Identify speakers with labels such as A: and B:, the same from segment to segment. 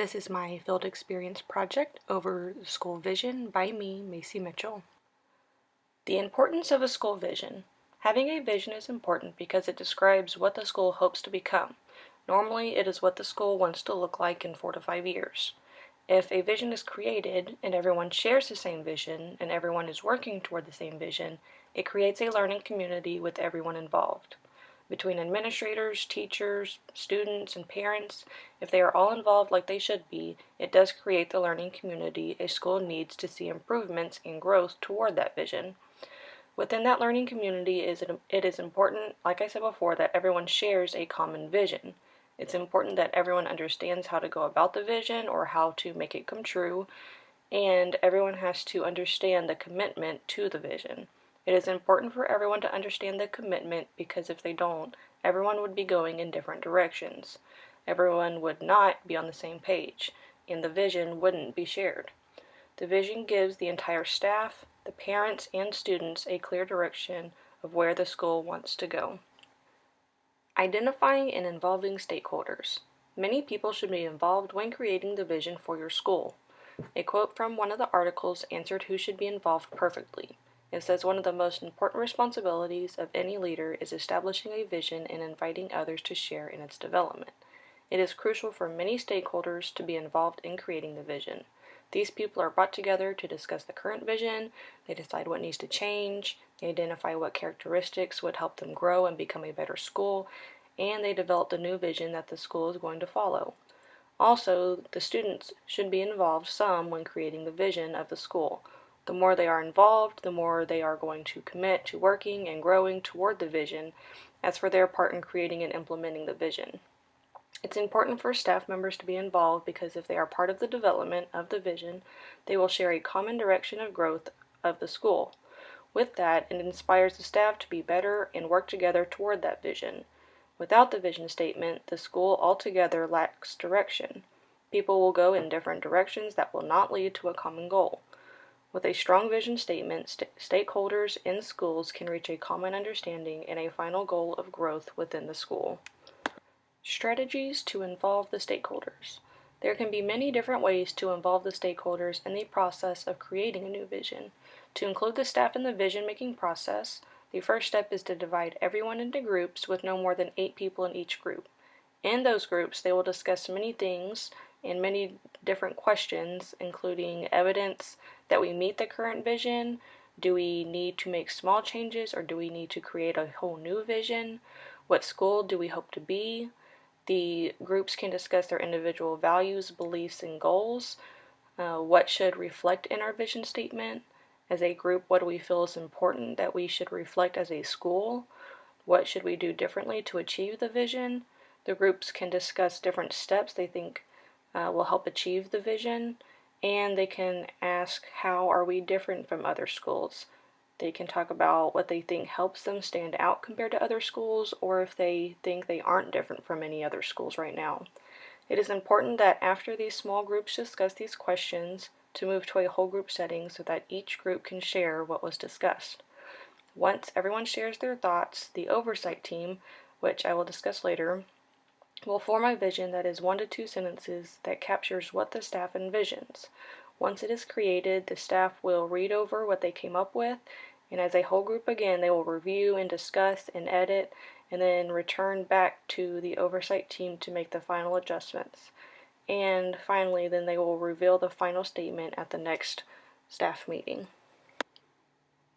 A: This is my field experience project over the school vision by me, Macy Mitchell. The importance of a school vision. Having a vision is important because it describes what the school hopes to become. Normally, it is what the school wants to look like in 4 to 5 years. If a vision is created and everyone shares the same vision and everyone is working toward the same vision, it creates a learning community with everyone involved. Between administrators, teachers, students, and parents, if they are all involved like they should be, it does create the learning community a school needs to see improvements and growth toward that vision. Within that learning community, it is important, like I said before, that everyone shares a common vision. It's important that everyone understands how to go about the vision or how to make it come true, and everyone has to understand the commitment to the vision. It is important for everyone to understand the commitment because if they don't, everyone would be going in different directions. Everyone would not be on the same page, and the vision wouldn't be shared. The vision gives the entire staff, the parents, and students a clear direction of where the school wants to go. Identifying and involving stakeholders. Many people should be involved when creating the vision for your school. A quote from one of the articles answered who should be involved perfectly. It says one of the most important responsibilities of any leader is establishing a vision and inviting others to share in its development. It is crucial for many stakeholders to be involved in creating the vision. These people are brought together to discuss the current vision, they decide what needs to change, they identify what characteristics would help them grow and become a better school, and they develop the new vision that the school is going to follow. Also, the students should be involved some when creating the vision of the school. The more they are involved, the more they are going to commit to working and growing toward the vision as for their part in creating and implementing the vision. It's important for staff members to be involved because if they are part of the development of the vision, they will share a common direction of growth of the school. With that, it inspires the staff to be better and work together toward that vision. Without the vision statement, the school altogether lacks direction. People will go in different directions that will not lead to a common goal. With a strong vision statement, stakeholders in schools can reach a common understanding and a final goal of growth within the school. Strategies to involve the stakeholders. There can be many different ways to involve the stakeholders in the process of creating a new vision. To include the staff in the vision-making process, the first step is to divide everyone into groups with no more than 8 people in each group. In those groups, they will discuss many things and many different questions, including evidence that we meet the current vision, do we need to make small changes or do we need to create a whole new vision, what school do we hope to be. The groups can discuss their individual values, beliefs, and goals, what should reflect in our vision statement. As a group, what do we feel is important that we should reflect as a school? What should we do differently to achieve the vision? The groups can discuss different steps they think will help achieve the vision, and they can ask how are we different from other schools. They can talk about what they think helps them stand out compared to other schools, or if they think they aren't different from any other schools right now. It is important that after these small groups discuss these questions, to move to a whole group setting so that each group can share what was discussed. Once everyone shares their thoughts, the oversight team, which I will discuss later, will form a vision that is 1 to 2 sentences that captures what the staff envisions. Once it is created, the staff will read over what they came up with, and as a whole group again, they will review and discuss and edit, and then return back to the oversight team to make the final adjustments. And finally, then they will reveal the final statement at the next staff meeting.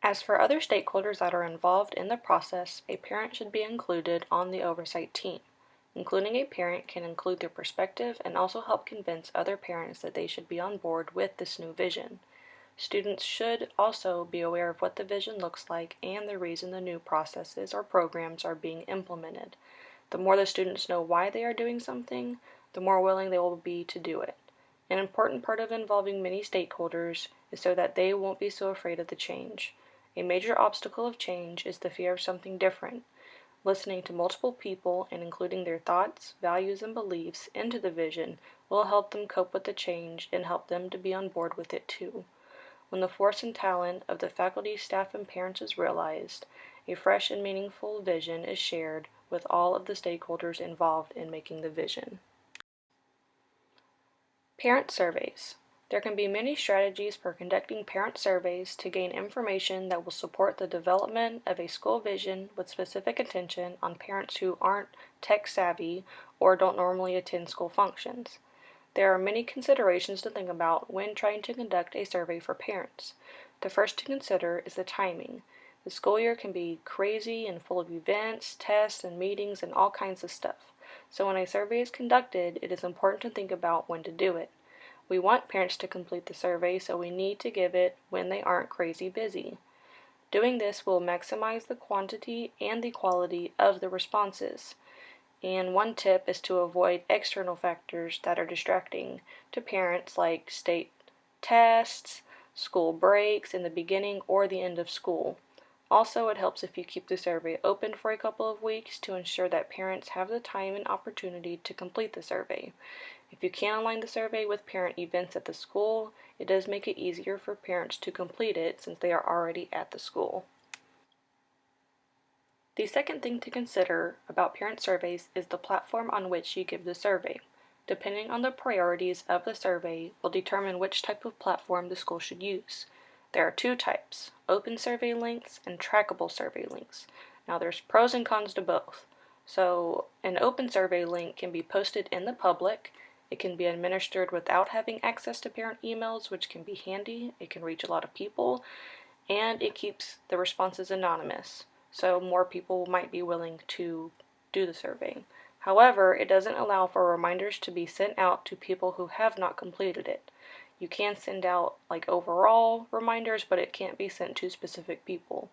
A: As for other stakeholders that are involved in the process, a parent should be included on the oversight team. Including a parent can include their perspective and also help convince other parents that they should be on board with this new vision. Students should also be aware of what the vision looks like and the reason the new processes or programs are being implemented. The more the students know why they are doing something, the more willing they will be to do it. An important part of involving many stakeholders is so that they won't be so afraid of the change. A major obstacle of change is the fear of something different. Listening to multiple people and including their thoughts, values, and beliefs into the vision will help them cope with the change and help them to be on board with it too. When the force and talent of the faculty, staff, and parents is realized, a fresh and meaningful vision is shared with all of the stakeholders involved in making the vision. Parent surveys. There can be many strategies for conducting parent surveys to gain information that will support the development of a school vision with specific attention on parents who aren't tech savvy or don't normally attend school functions. There are many considerations to think about when trying to conduct a survey for parents. The first to consider is the timing. The school year can be crazy and full of events, tests, and meetings and all kinds of stuff. So when a survey is conducted, it is important to think about when to do it. We want parents to complete the survey, so we need to give it when they aren't crazy busy. Doing this will maximize the quantity and the quality of the responses. And one tip is to avoid external factors that are distracting to parents, like state tests, school breaks in the beginning or the end of school. Also, it helps if you keep the survey open for a couple of weeks to ensure that parents have the time and opportunity to complete the survey. If you can align the survey with parent events at the school, it does make it easier for parents to complete it since they are already at the school. The second thing to consider about parent surveys is the platform on which you give the survey. Depending on the priorities of the survey will determine which type of platform the school should use. There are two types, open survey links and trackable survey links. Now there's pros and cons to both. So an open survey link can be posted in the public. It can be administered without having access to parent emails, which can be handy. It can reach a lot of people, and it keeps the responses anonymous, so more people might be willing to do the survey. However, it doesn't allow for reminders to be sent out to people who have not completed it. You can send out overall reminders, but it can't be sent to specific people.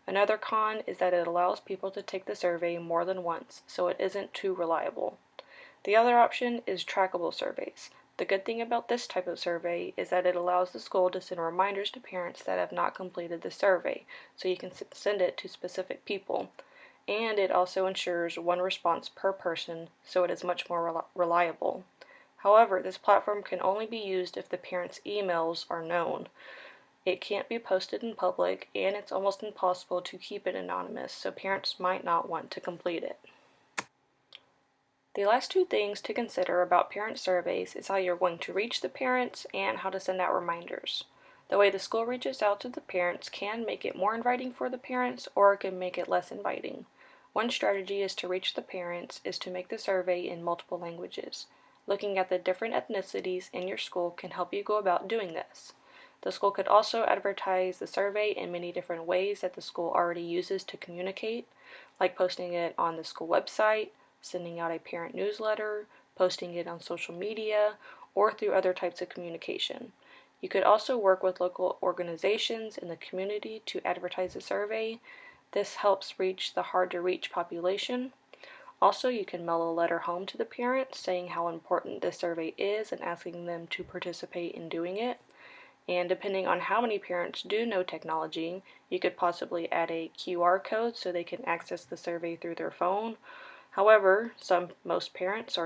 A: Another con is that it allows people to take the survey more than once, so it isn't too reliable. The other option is trackable surveys. The good thing about this type of survey is that it allows the school to send reminders to parents that have not completed the survey, so you can send it to specific people. And it also ensures one response per person, so it is much more reliable. However, this platform can only be used if the parents' emails are known. It can't be posted in public, and it's almost impossible to keep it anonymous, so parents might not want to complete it. The last two things to consider about parent surveys is how you're going to reach the parents and how to send out reminders. The way the school reaches out to the parents can make it more inviting for the parents, or it can make it less inviting. One strategy is to reach the parents is to make the survey in multiple languages. Looking at the different ethnicities in your school can help you go about doing this. The school could also advertise the survey in many different ways that the school already uses to communicate, like posting it on the school website, sending out a parent newsletter, posting it on social media, or through other types of communication. You could also work with local organizations in the community to advertise the survey. This helps reach the hard-to-reach population. Also, you can mail a letter home to the parents saying how important this survey is and asking them to participate in doing it. And depending on how many parents do know technology, you could possibly add a QR code so they can access the survey through their phone. However, some parents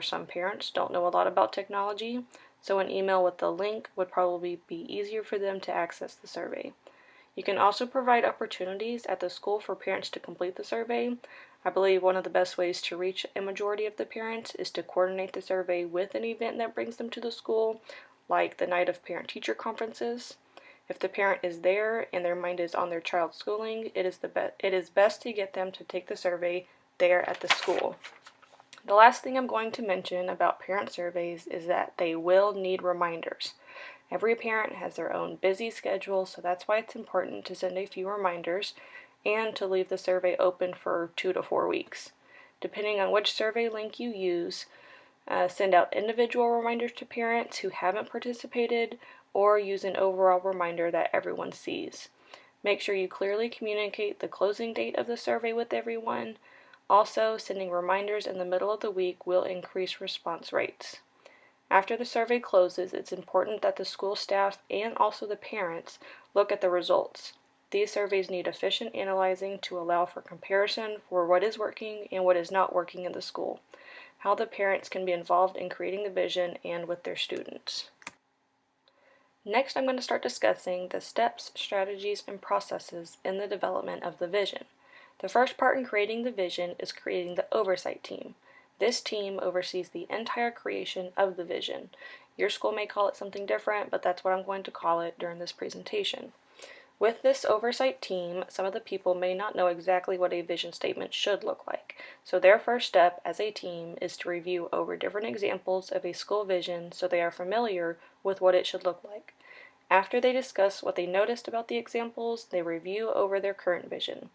A: don't know a lot about technology, so an email with the link would probably be easier for them to access the survey. You can also provide opportunities at the school for parents to complete the survey. I believe one of the best ways to reach a majority of the parents is to coordinate the survey with an event that brings them to the school, like the night of parent-teacher conferences. If the parent is there and their mind is on their child's schooling, it is best to get them to take the survey there at the school. The last thing I'm going to mention about parent surveys is that they will need reminders. Every parent has their own busy schedule, so that's why it's important to send a few reminders and to leave the survey open for 2 to 4 weeks. Depending on which survey link you use, send out individual reminders to parents who haven't participated, or use an overall reminder that everyone sees. Make sure you clearly communicate the closing date of the survey with everyone. Also, sending reminders in the middle of the week will increase response rates. After the survey closes, it's important that the school staff and also the parents look at the results. These surveys need efficient analyzing to allow for comparison for what is working and what is not working in the school, how the parents can be involved in creating the vision and with their students. Next, I'm going to start discussing the steps, strategies, and processes in the development of the vision. The first part in creating the vision is creating the oversight team. This team oversees the entire creation of the vision. Your school may call it something different, but that's what I'm going to call it during this presentation. With this oversight team, some of the people may not know exactly what a vision statement should look like. So their first step as a team is to review over different examples of a school vision so they are familiar with what it should look like. After they discuss what they noticed about the examples, they review over their current vision.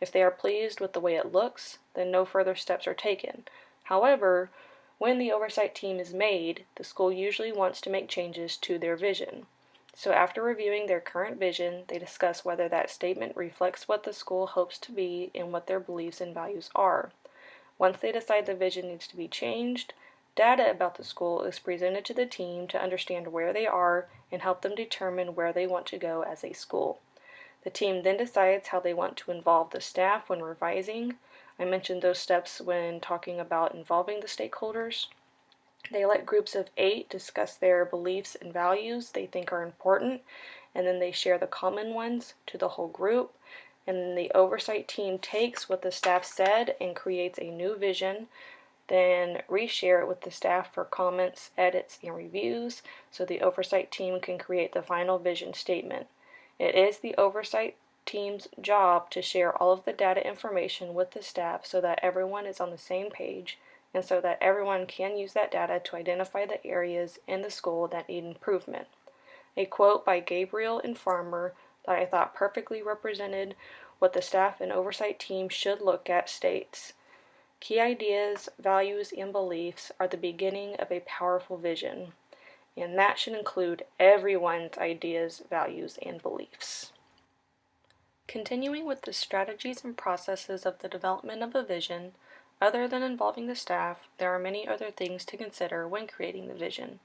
A: If they are pleased with the way it looks, then no further steps are taken. However, when the oversight team is made, the school usually wants to make changes to their vision. So after reviewing their current vision, they discuss whether that statement reflects what the school hopes to be and what their beliefs and values are. Once they decide the vision needs to be changed, data about the school is presented to the team to understand where they are and help them determine where they want to go as a school. The team then decides how they want to involve the staff when revising. I mentioned those steps when talking about involving the stakeholders. They let groups of 8 discuss their beliefs and values they think are important, and then they share the common ones to the whole group. And then the oversight team takes what the staff said and creates a new vision, then reshare it with the staff for comments, edits, and reviews so the oversight team can create the final vision statement. It is the oversight team's job to share all of the data information with the staff so that everyone is on the same page and so that everyone can use that data to identify the areas in the school that need improvement. A quote by Gabriel and Farmer that I thought perfectly represented what the staff and oversight team should look at states, "Key ideas, values, and beliefs are the beginning of a powerful vision, and that should include everyone's ideas, values, and beliefs." Continuing with the strategies and processes of the development of a vision, other than involving the staff, there are many other things to consider when creating the vision.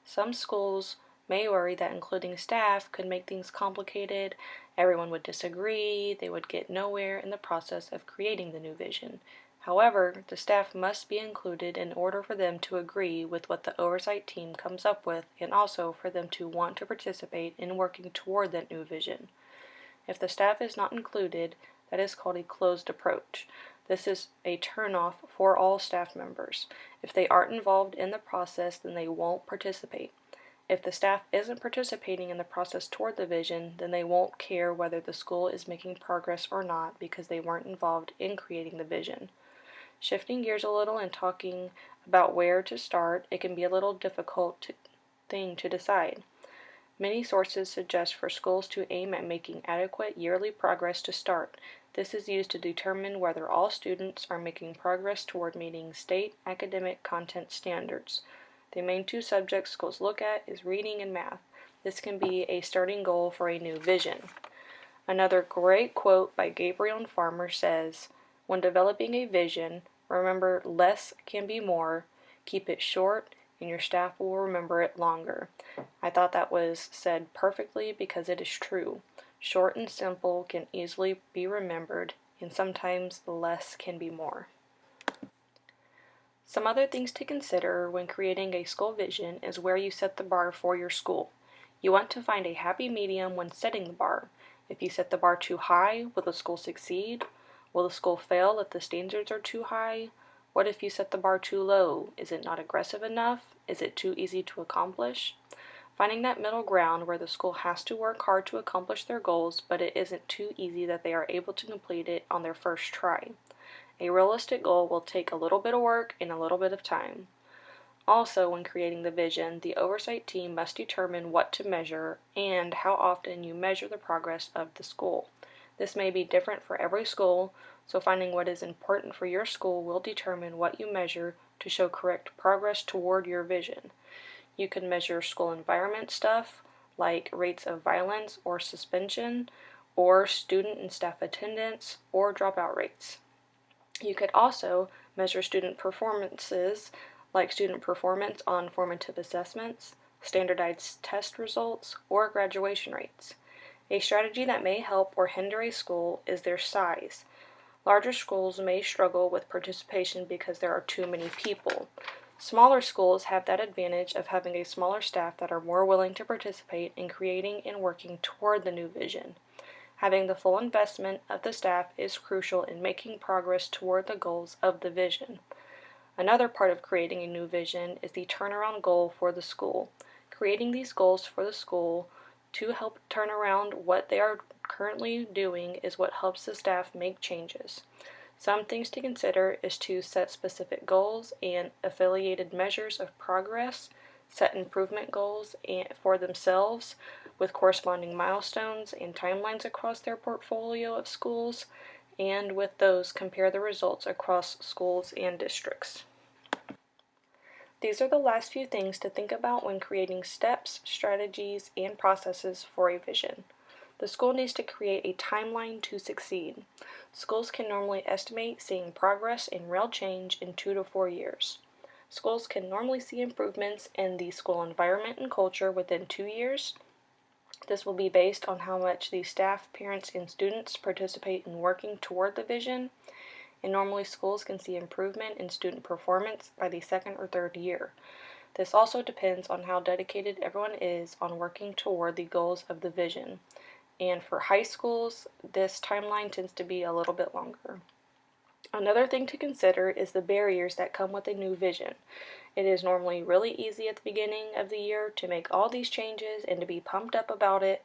A: Some schools may worry that including staff could make things complicated, everyone would disagree, they would get nowhere in the process of creating the new vision. However, the staff must be included in order for them to agree with what the oversight team comes up with and also for them to want to participate in working toward that new vision. If the staff is not included, that is called a closed approach. This is a turnoff for all staff members. If they aren't involved in the process, then they won't participate. If the staff isn't participating in the process toward the vision, then they won't care whether the school is making progress or not because they weren't involved in creating the vision. Shifting gears a little and talking about where to start, it can be a little difficult thing to decide. Many sources suggest for schools to aim at making adequate yearly progress to start. This is used to determine whether all students are making progress toward meeting state academic content standards. The main 2 subjects schools look at is reading and math. This can be a starting goal for a new vision. Another great quote by Gabriel and Farmer says, "When developing a vision, remember less can be more, keep it short, and your staff will remember it longer." I thought that was said perfectly because it is true. Short and simple can easily be remembered, and sometimes less can be more. Some other things to consider when creating a school vision is where you set the bar for your school. You want to find a happy medium when setting the bar. If you set the bar too high, will the school succeed? Will the school fail if the standards are too high? What if you set the bar too low? Is it not aggressive enough? Is it too easy to accomplish? Finding that middle ground where the school has to work hard to accomplish their goals, but it isn't too easy that they are able to complete it on their first try. A realistic goal will take a little bit of work and a little bit of time. Also, when creating the vision, the oversight team must determine what to measure and how often you measure the progress of the school. This may be different for every school, so finding what is important for your school will determine what you measure to show correct progress toward your vision. You can measure school environment stuff, like rates of violence or suspension, or student and staff attendance, or dropout rates. You could also measure student performances, like student performance on formative assessments, standardized test results, or graduation rates. A strategy that may help or hinder a school is their size. Larger schools may struggle with participation because there are too many people. Smaller schools have that advantage of having a smaller staff that are more willing to participate in creating and working toward the new vision. Having the full investment of the staff is crucial in making progress toward the goals of the vision. Another part of creating a new vision is the turnaround goal for the school. Creating these goals for the school to help turn around what they are currently doing is what helps the staff make changes. Some things to consider is to set specific goals and affiliated measures of progress, set improvement goals for themselves with corresponding milestones and timelines across their portfolio of schools, and with those compare the results across schools and districts. These are the last few things to think about when creating steps, strategies, and processes for a vision. The school needs to create a timeline to succeed. Schools can normally estimate seeing progress in real change in 2 to 4 years. Schools can normally see improvements in the school environment and culture within 2 years. This will be based on how much the staff, parents, and students participate in working toward the vision, and normally schools can see improvement in student performance by the second or third year. This also depends on how dedicated everyone is on working toward the goals of the vision. And for high schools, this timeline tends to be a little bit longer. Another thing to consider is the barriers that come with a new vision. It is normally really easy at the beginning of the year to make all these changes and to be pumped up about it,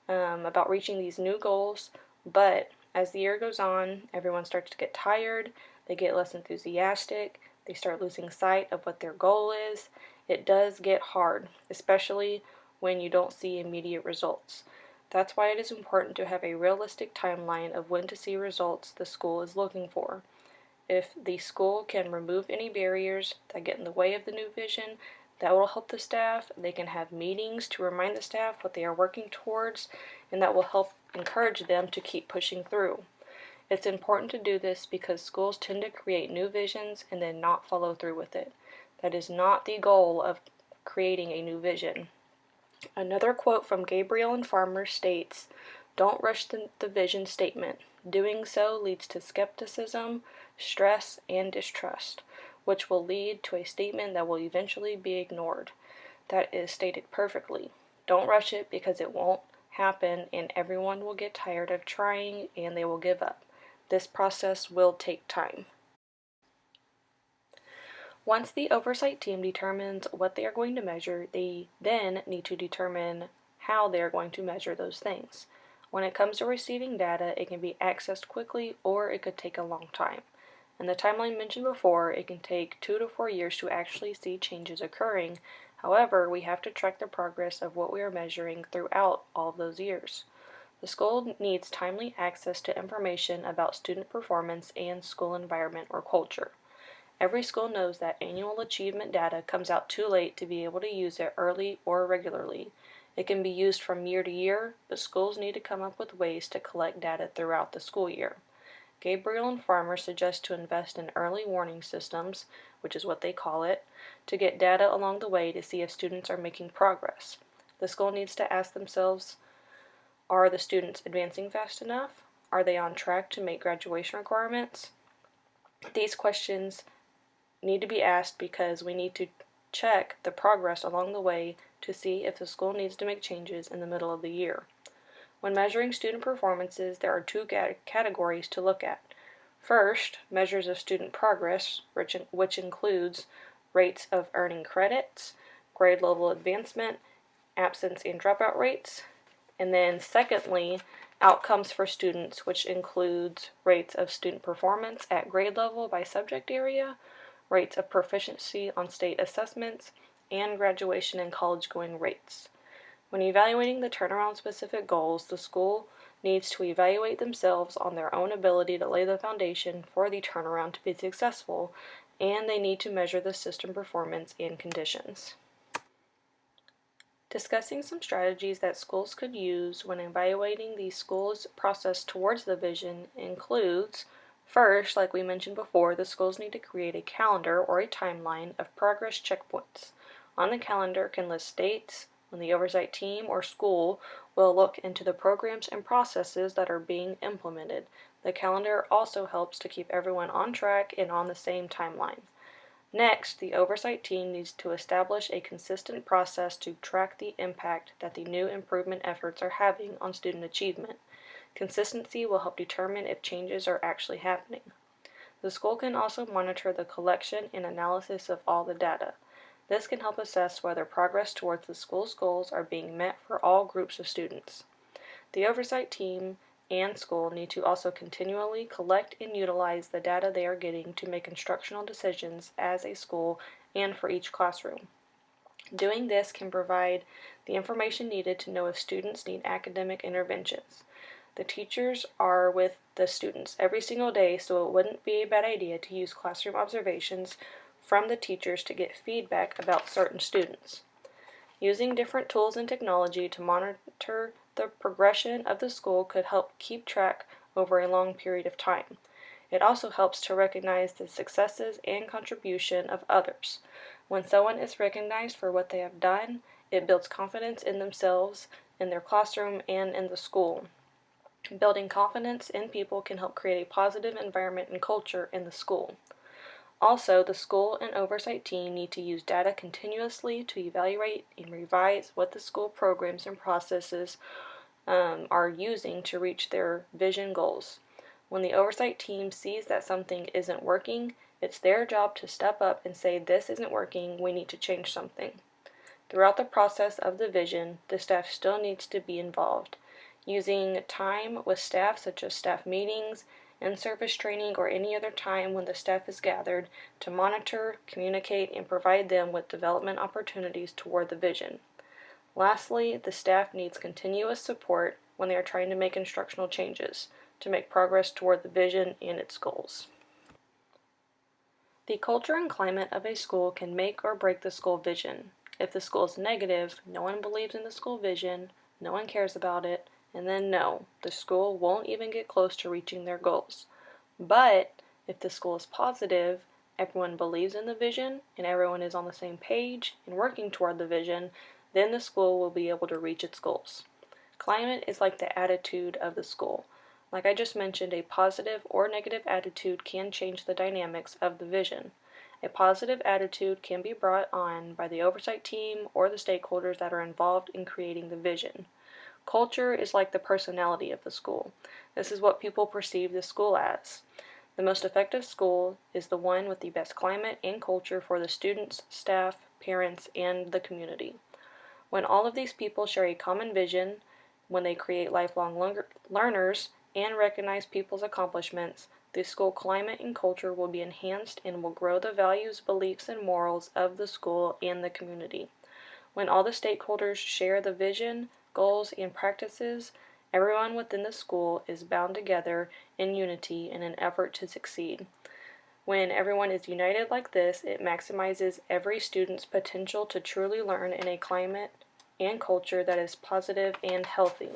A: about reaching these new goals, but as the year goes on, everyone starts to get tired, they get less enthusiastic, they start losing sight of what their goal is. It does get hard, especially when you don't see immediate results. That's why it is important to have a realistic timeline of when to see results the school is looking for. If the school can remove any barriers that get in the way of the new vision, that will help the staff. They can have meetings to remind the staff what they are working towards, and that will help encourage them to keep pushing through. It's important to do this because schools tend to create new visions and then not follow through with it. That is not the goal of creating a new vision. Another quote from Gabriel and Farmer states, "Don't rush the vision statement. Doing so leads to skepticism, stress, and distrust, which will lead to a statement that will eventually be ignored." That is stated perfectly. Don't rush it because it won't happen and everyone will get tired of trying and they will give up. This process will take time. Once the oversight team determines what they are going to measure, they then need to determine how they are going to measure those things. When it comes to receiving data, it can be accessed quickly or it could take a long time. In the timeline mentioned before, it can take 2 to 4 years to actually see changes occurring. However, we have to track the progress of what we are measuring throughout all of those years. The school needs timely access to information about student performance and school environment or culture. Every school knows that annual achievement data comes out too late to be able to use it early or regularly. It can be used from year to year, but schools need to come up with ways to collect data throughout the school year. Gabriel and Farmer suggest to invest in early warning systems, which is what they call it, to get data along the way to see if students are making progress. The school needs to ask themselves, are the students advancing fast enough? Are they on track to make graduation requirements? These questions need to be asked because we need to check the progress along the way to see if the school needs to make changes in the middle of the year. When measuring student performances, there are two categories to look at. First, measures of student progress, which includes rates of earning credits, grade level advancement, absence and dropout rates. And then secondly, outcomes for students, which includes rates of student performance at grade level by subject area, rates of proficiency on state assessments, and graduation and college-going rates. When evaluating the turnaround specific goals, the school needs to evaluate themselves on their own ability to lay the foundation for the turnaround to be successful, and they need to measure the system performance and conditions. Discussing some strategies that schools could use when evaluating the school's process towards the vision includes: first, like we mentioned before, the schools need to create a calendar or a timeline of progress checkpoints. On the calendar can list dates when the oversight team or school will look into the programs and processes that are being implemented. The calendar also helps to keep everyone on track and on the same timeline. Next, the oversight team needs to establish a consistent process to track the impact that the new improvement efforts are having on student achievement. Consistency will help determine if changes are actually happening. The school can also monitor the collection and analysis of all the data. This can help assess whether progress towards the school's goals are being met for all groups of students. The oversight team and school need to also continually collect and utilize the data they are getting to make instructional decisions as a school and for each classroom. Doing this can provide the information needed to know if students need academic interventions. The teachers are with the students every single day, so it wouldn't be a bad idea to use classroom observations from the teachers to get feedback about certain students. Using different tools and technology to monitor the progression of the school could help keep track over a long period of time. It also helps to recognize the successes and contribution of others. When someone is recognized for what they have done, it builds confidence in themselves, in their classroom, and in the school. Building confidence in people can help create a positive environment and culture in the school. Also, the school and oversight team need to use data continuously to evaluate and revise what the school programs and processes are using to reach their vision goals. When the oversight team sees that something isn't working, it's their job to step up and say, "This isn't working, we need to change something." Throughout the process of the vision, the staff still needs to be involved. Using time with staff, such as staff meetings, in-service training, or any other time when the staff is gathered to monitor, communicate, and provide them with development opportunities toward the vision. Lastly, the staff needs continuous support when they are trying to make instructional changes to make progress toward the vision and its goals. The culture and climate of a school can make or break the school vision. If the school is negative, no one believes in the school vision, no one cares about it, and then no, the school won't even get close to reaching their goals. But if the school is positive, everyone believes in the vision, and everyone is on the same page and working toward the vision, then the school will be able to reach its goals. Climate is like the attitude of the school. Like I just mentioned, a positive or negative attitude can change the dynamics of the vision. A positive attitude can be brought on by the oversight team or the stakeholders that are involved in creating the vision. Culture is like the personality of the school. This is what people perceive the school as. The most effective school is the one with the best climate and culture for the students, staff, parents, and the community. When all of these people share a common vision, when they create lifelong learners and recognize people's accomplishments, the school climate and culture will be enhanced and will grow the values, beliefs, and morals of the school and the community. When all the stakeholders share the vision, goals, and practices, everyone within the school is bound together in unity in an effort to succeed. When everyone is united like this, it maximizes every student's potential to truly learn in a climate and culture that is positive and healthy.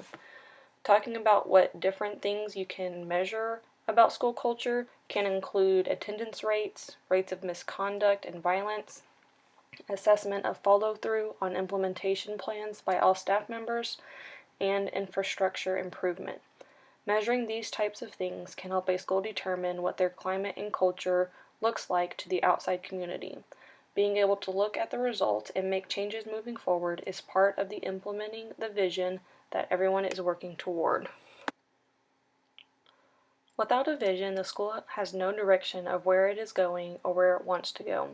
A: Talking about what different things you can measure about school culture can include attendance rates, rates of misconduct and violence, assessment of follow-through on implementation plans by all staff members, and infrastructure improvement. Measuring these types of things can help a school determine what their climate and culture looks like to the outside community. Being able to look at the results and make changes moving forward is part of the implementing the vision that everyone is working toward. Without a vision, the school has no direction of where it is going or where it wants to go.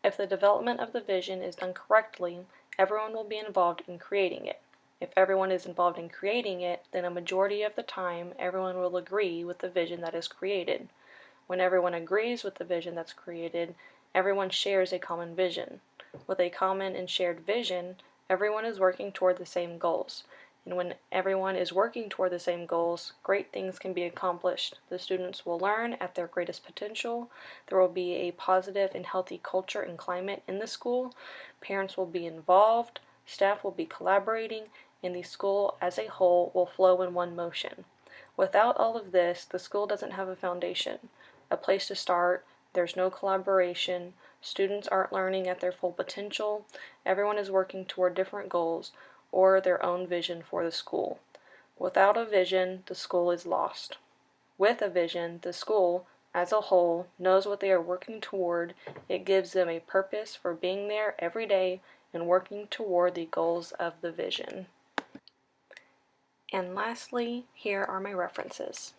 A: If the development of the vision is done correctly, everyone will be involved in creating it. If everyone is involved in creating it, then a majority of the time everyone will agree with the vision that is created. When everyone agrees with the vision that's created, everyone shares a common vision. With a common and shared vision, everyone is working toward the same goals. And when everyone is working toward the same goals, great things can be accomplished. The students will learn at their greatest potential. There will be a positive and healthy culture and climate in the school. Parents will be involved. Staff will be collaborating. And the school as a whole will flow in one motion. Without all of this, the school doesn't have a foundation, a place to start. There's no collaboration. Students aren't learning at their full potential. Everyone is working toward different goals or their own vision for the school. Without a vision, the school is lost. With a vision, the school, as a whole, knows what they are working toward. It gives them a purpose for being there every day and working toward the goals of the vision. And lastly, here are my references.